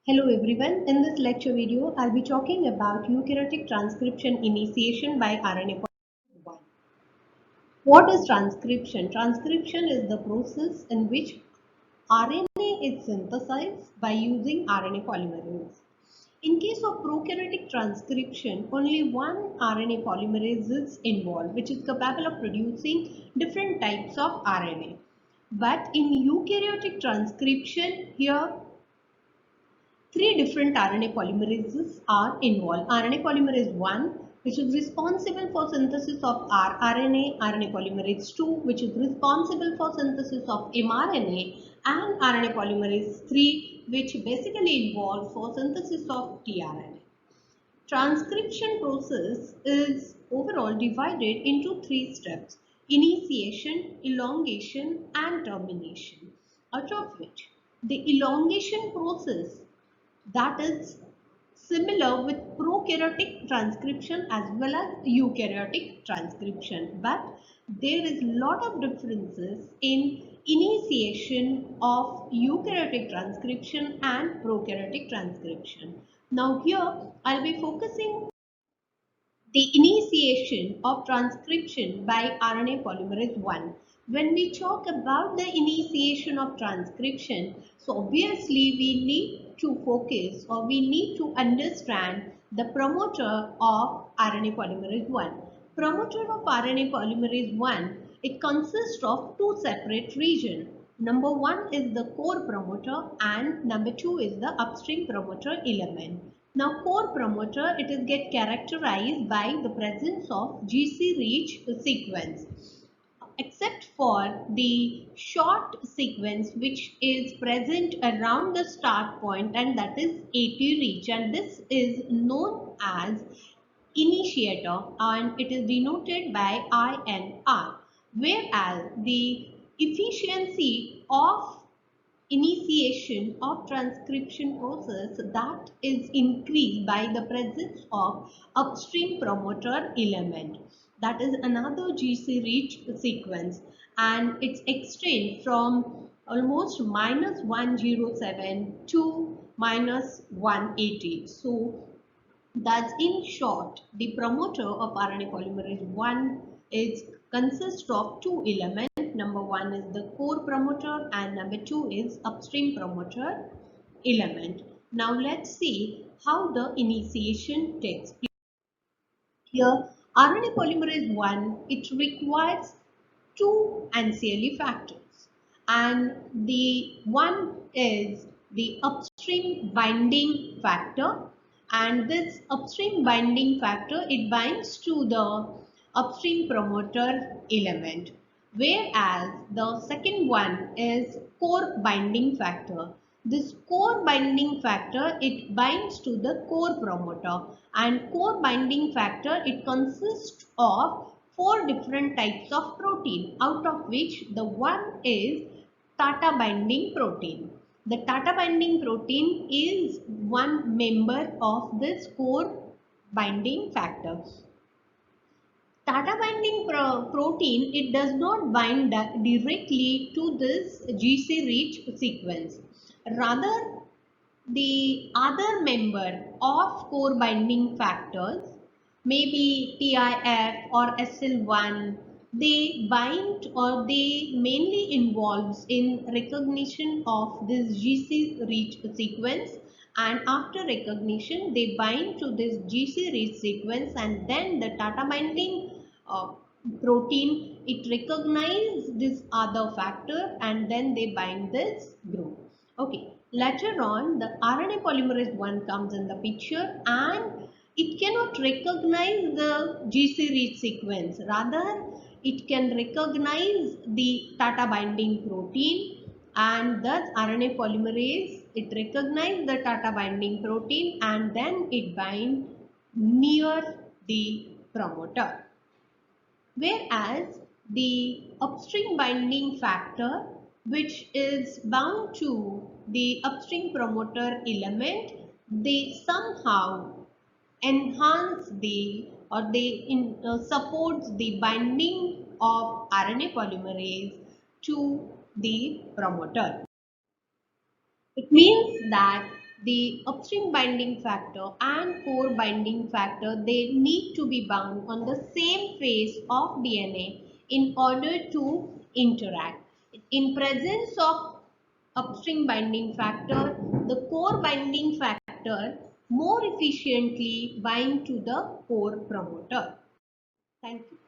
Hello everyone, in this lecture video, I'll be talking about eukaryotic transcription initiation by RNA polymerase 1. What is transcription? Transcription is the process in which RNA is synthesized by using RNA polymerase. In case of prokaryotic transcription, only one RNA polymerase is involved, which is capable of producing different types of RNA. But in eukaryotic transcription, here three different RNA polymerases are involved. RNA polymerase 1, which is responsible for synthesis of rRNA, RNA polymerase 2, which is responsible for synthesis of mRNA, and RNA polymerase 3, which basically involved for synthesis of tRNA. Transcription process is overall divided into three steps: initiation, elongation, and termination. Out of which the elongation process, that is similar with prokaryotic transcription as well as eukaryotic transcription, but there is a lot of differences in initiation of eukaryotic transcription and prokaryotic transcription. Now here I'll be focusing the initiation of transcription by RNA polymerase 1. When we talk about the initiation of transcription, so obviously we need to focus, or we need to understand the promoter of RNA polymerase 1. Promoter of RNA polymerase 1, it consists of two separate regions. Number one is the core promoter and number two is the upstream promoter element. Now core promoter, it is get characterized by the presence of GC reach sequence, except for the short sequence which is present around the start point, and that is AT reach, and this is known as initiator and it is denoted by INR, whereas the efficiency of initiation of transcription process, that is increased by the presence of upstream promoter element, that is another GC reach sequence, and its extent from almost -107 to -180. So that's in short, the promoter of RNA polymerase 1 is consists of two elements. Number one is the core promoter and number two is upstream promoter element. Now let's see how the initiation takes place. Here RNA polymerase 1, it requires two ancillary factors, and the one is the upstream binding factor, and this upstream binding factor, it binds to the upstream promoter element, whereas the second one is core binding factor. This core binding factor, it binds to the core promoter, and core binding factor, it consists of four different types of protein, out of which the one is Tata binding protein. The Tata binding protein is one member of this core binding factor. Tata binding protein, it does not bind directly to this GC reach sequence. Rather, the other member of core binding factors, maybe TIF or SL1, they bind or they mainly involves in recognition of this GC reach sequence, and after recognition they bind to this GC reach sequence, and then the Tata binding protein, it recognizes this other factor and then they bind this group. Okay, later on the RNA polymerase 1 comes in the picture and it cannot recognize the GC reach sequence, rather it can recognize the Tata binding protein, and thus RNA polymerase, it recognizes the Tata binding protein and then it binds near the promoter. Whereas the upstream binding factor, which is bound to the upstream promoter element, they somehow enhance the, or they supports the binding of RNA polymerase to the promoter. It means that the upstream binding factor and core binding factor, they need to be bound on the same phase of DNA in order to interact. In presence of upstream binding factor, the core binding factor more efficiently bind to the core promoter. Thank you.